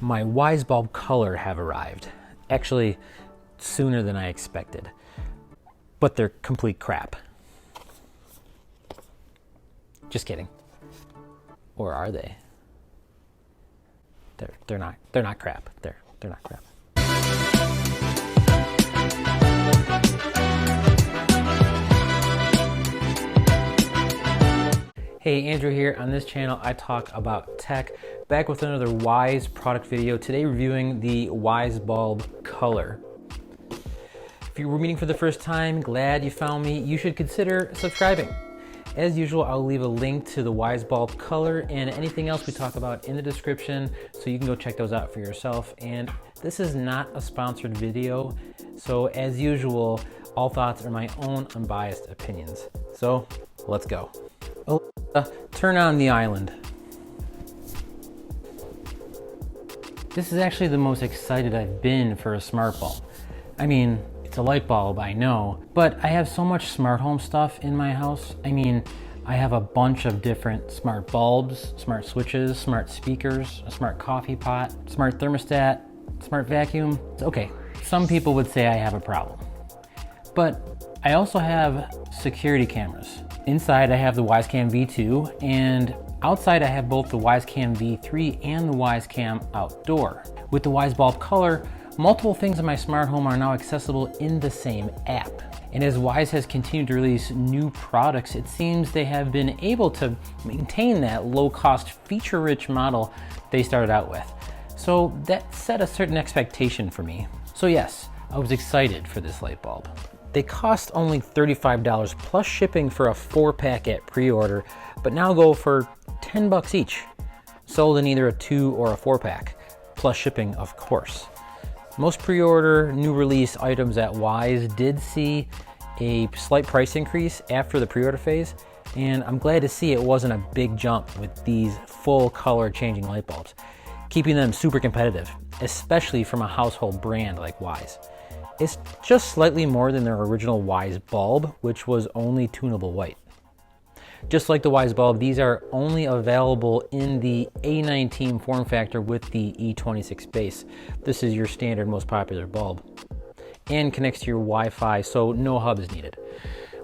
My Wyze Bulb Color have arrived. Actually, sooner than I expected. But they're complete crap. Just kidding. Or are they? They're not crap. They're not crap. Hey, Andrew here. On this channel, I talk about tech. Back with another Wyze product video. Today reviewing the Wyze Bulb Color. If you were meeting for the first time, glad you found me. You should consider subscribing. As usual, I'll leave a link to the Wyze Bulb Color and anything else we talk about in the description, so you can go check those out for yourself. And this is not a sponsored video, so as usual, all thoughts are my own unbiased opinions. So let's go. Turn on the island. This is actually the most excited I've been for a smart bulb. I mean, it's a light bulb, I know, but I have so much smart home stuff in my house. I mean, I have a bunch of different smart bulbs, smart switches, smart speakers, a smart coffee pot, smart thermostat, smart vacuum. Okay, some people would say I have a problem, but I also have security cameras. Inside I have the Wyze Camm V2, and outside I have both the Wyze Camm V3 and the Wyze Camm Outdoor. With the Wyze Bulb Color, multiple things in my smart home are now accessible in the same app. And as Wyze has continued to release new products, it seems they have been able to maintain that low-cost, feature-rich model they started out with. So that set a certain expectation for me. So yes, I was excited for this light bulb. They cost only $35 plus shipping for a 4-pack at pre-order, but now go for 10 bucks each. Sold in either a 2 or a 4-pack, plus shipping of course. Most pre-order new release items at Wyze did see a slight price increase after the pre-order phase, and I'm glad to see it wasn't a big jump with these full color changing light bulbs, keeping them super competitive, especially from a household brand like Wyze. It's just slightly more than their original Wyze bulb, which was only tunable white. Just like the Wyze bulb, these are only available in the A19 form factor with the E26 base. This is your standard, most popular bulb, and connects to your Wi-Fi, so no hub is needed.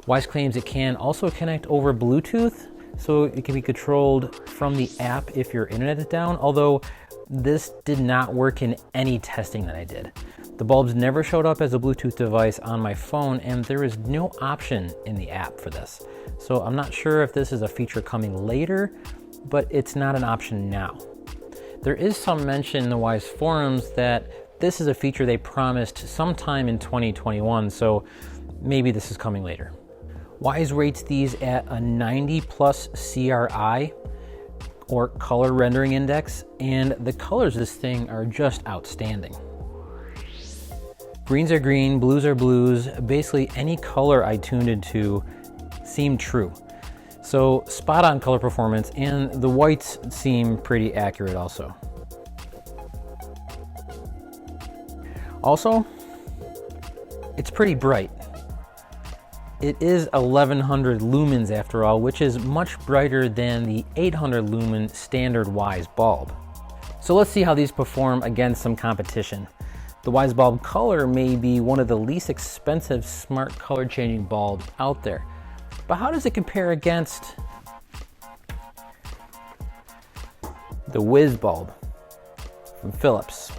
Wyze claims it can also connect over Bluetooth, so it can be controlled from the app if your internet is down, although this did not work in any testing that I did. The bulbs never showed up as a Bluetooth device on my phone, and there is no option in the app for this. So I'm not sure if this is a feature coming later, but it's not an option now. There is some mention in the Wyze forums that this is a feature they promised sometime in 2021, so maybe this is coming later. Wyze rates these at a 90 plus CRI, or color rendering index, and the colors of this thing are just outstanding. Greens are green, blues are blues, basically any color I tuned into seemed true. So spot on color performance, and the whites seem pretty accurate also. Also, it's pretty bright. It is 1100 lumens after all, which is much brighter than the 800 lumen standard Wyze bulb. So let's see how these perform against some competition. The Wyze Bulb Color may be one of the least expensive smart color changing bulbs out there. But how does it compare against the Wyze Bulb from Philips?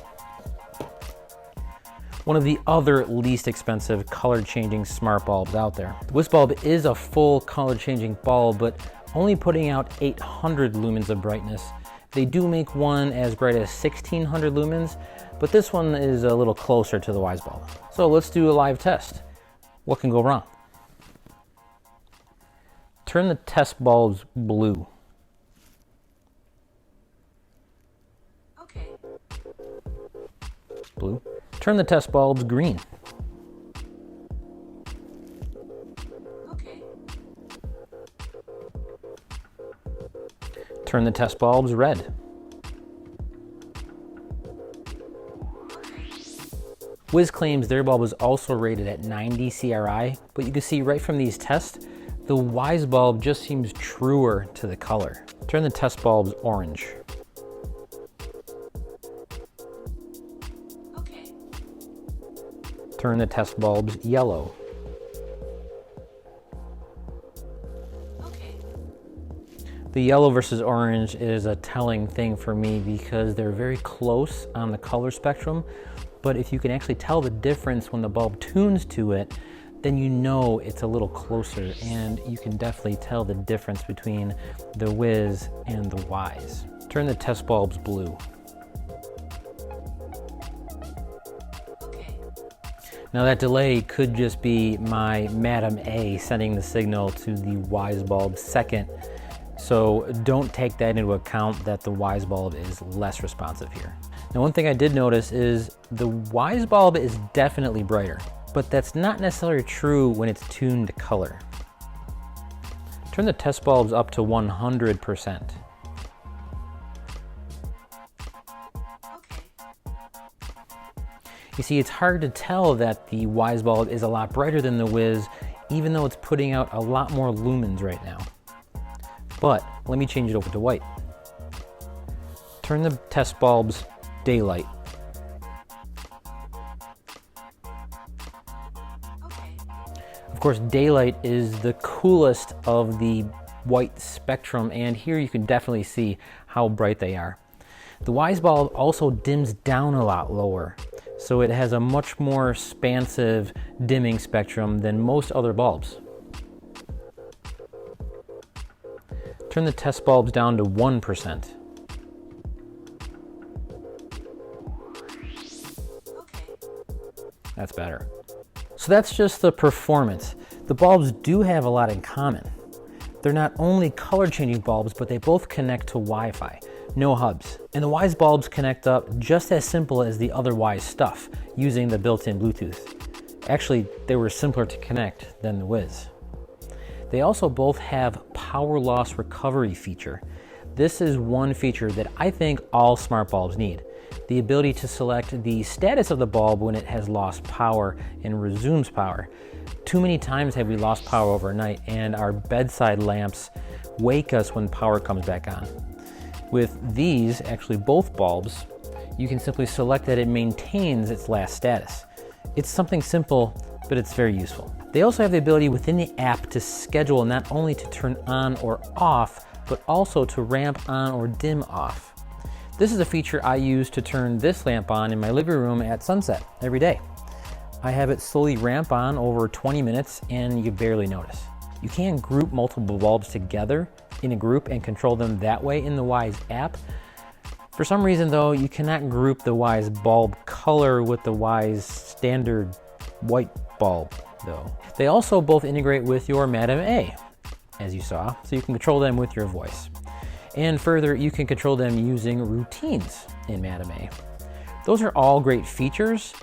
One of the other least expensive color changing smart bulbs out there. The Wyze Bulb is a full color changing bulb, but only putting out 800 lumens of brightness. They do make one as bright as 1600 lumens, but this one is a little closer to the Wyze Bulb. So let's do a live test. What can go wrong? Turn the test bulbs blue. Okay. Blue. Turn the test bulbs green. Okay. Turn the test bulbs red. Wyze claims their bulb was also rated at 90 CRI, but you can see right from these tests, the Wyze bulb just seems truer to the color. Turn the test bulbs orange. Turn the test bulbs yellow. Okay. The yellow versus orange is a telling thing for me because they're very close on the color spectrum, but if you can actually tell the difference when the bulb tunes to it, then you know it's a little closer, and you can definitely tell the difference between the Wyze and the Wyze. Turn the test bulbs blue. Okay. Now that delay could just be my Madam A sending the signal to the Wyze bulb second, so don't take that into account that the Wyze bulb is less responsive here. Now one thing I did notice is the Wyze bulb is definitely brighter, but that's not necessarily true when it's tuned to color. Turn the test bulbs up to 100%. Okay. You see, it's hard to tell that the Wyze bulb is a lot brighter than the Wyze, even though it's putting out a lot more lumens right now. But let me change it over to white. Turn the test bulbs daylight. Okay. Of course, daylight is the coolest of the white spectrum, and here you can definitely see how bright they are. The Wyze bulb also dims down a lot lower, so it has a much more expansive dimming spectrum than most other bulbs. Turn the test bulbs down to 1%. Okay. That's better. So that's just the performance. The bulbs do have a lot in common. They're not only color changing bulbs, but they both connect to Wi-Fi, no hubs. And the Wyze bulbs connect up just as simple as the other Wyze stuff, using the built-in Bluetooth. Actually, they were simpler to connect than the Wyze. They also both have power loss recovery feature. This is one feature that I think all smart bulbs need. The ability to select the status of the bulb when it has lost power and resumes power. Too many times have we lost power overnight and our bedside lamps wake us when power comes back on. With these, actually both bulbs, you can simply select that it maintains its last status. It's something simple, but it's very useful. They also have the ability within the app to schedule not only to turn on or off, but also to ramp on or dim off. This is a feature I use to turn this lamp on in my living room at sunset every day. I have it slowly ramp on over 20 minutes and you barely notice. You can group multiple bulbs together in a group and control them that way in the Wyze app. For some reason though, you cannot group the Wyze Bulb Color with the Wyze standard white bulb though. They also both integrate with your Madam A, as you saw, so you can control them with your voice. And further, you can control them using routines in Madam A. Those are all great features,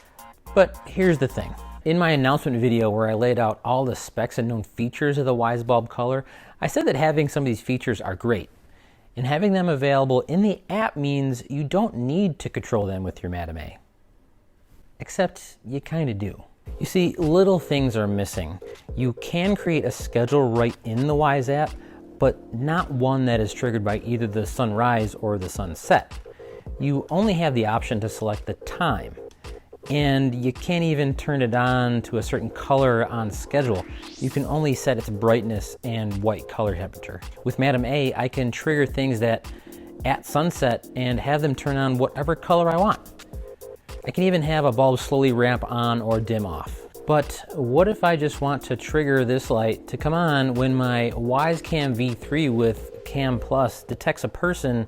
but here's the thing. In my announcement video where I laid out all the specs and known features of the Wyze Bulb Color, I said that having some of these features are great. And having them available in the app means you don't need to control them with your Madam A. Except you kind of do. You see, little things are missing. You can create a schedule right in the Wyze app, but not one that is triggered by either the sunrise or the sunset. You only have the option to select the time, and you can't even turn it on to a certain color on schedule. You can only set its brightness and white color temperature. With Madam A, I can trigger things that at sunset and have them turn on whatever color I want. I can even have a bulb slowly ramp on or dim off. But what if I just want to trigger this light to come on when my Wyze Camm V3 with Camm Plus detects a person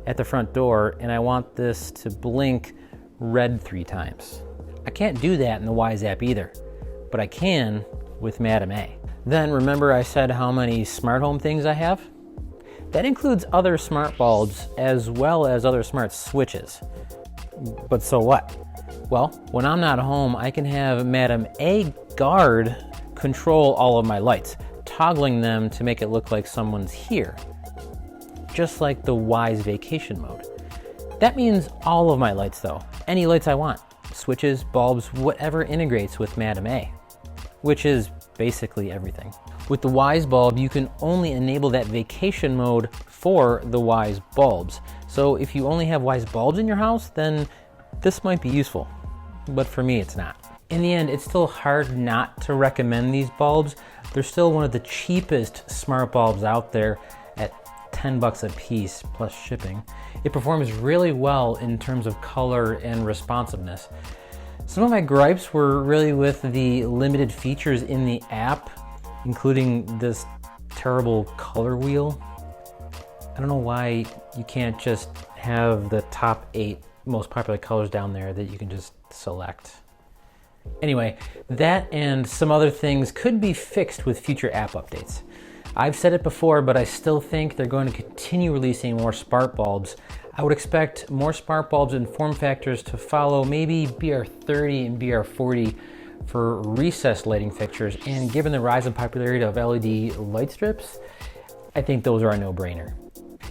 at the front door and I want this to blink red 3 times? I can't do that in the Wyze app either, but I can with Madam A. Then remember I said how many smart home things I have? That includes other smart bulbs as well as other smart switches. But so what? Well, when I'm not home, I can have Madam A guard control all of my lights, toggling them to make it look like someone's here. Just like the Wyze vacation mode. That means all of my lights though, any lights I want. Switches, bulbs, whatever integrates with Madam A, which is basically everything. With the Wyze bulb, you can only enable that vacation mode for the Wyze bulbs. So if you only have Wyze bulbs in your house, then this might be useful, but for me it's not. In the end, it's still hard not to recommend these bulbs. They're still one of the cheapest smart bulbs out there at 10 bucks a piece plus shipping. It performs really well in terms of color and responsiveness. Some of my gripes were really with the limited features in the app, including this terrible color wheel. I don't know why you can't just have the top 8 most popular colors down there that you can just select. Anyway, that and some other things could be fixed with future app updates. I've said it before, but I still think they're going to continue releasing more smart bulbs. I would expect more smart bulbs and form factors to follow, maybe BR30 and BR40 for recessed lighting fixtures, and given the rise in popularity of LED light strips, I think those are a no-brainer.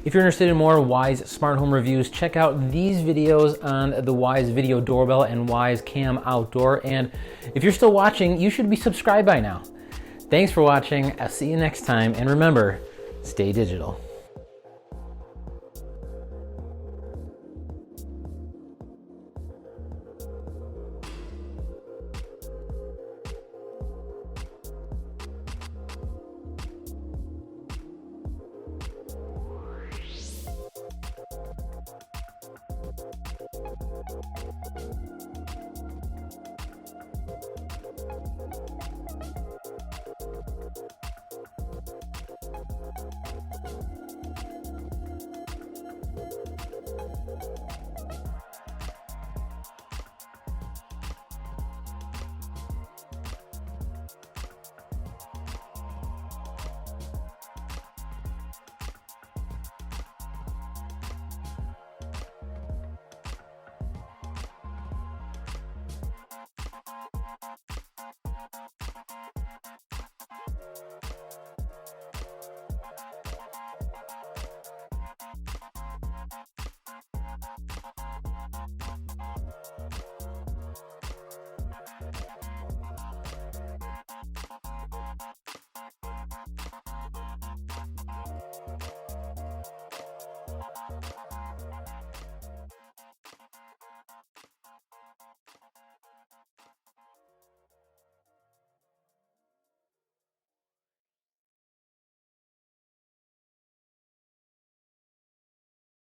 If you're interested in more Wyze smart home reviews, check out these videos on the Wyze Video Doorbell and Wyze Camm Outdoor. And if you're still watching, you should be subscribed by now. Thanks for watching. I'll see you next time. And remember, stay digital.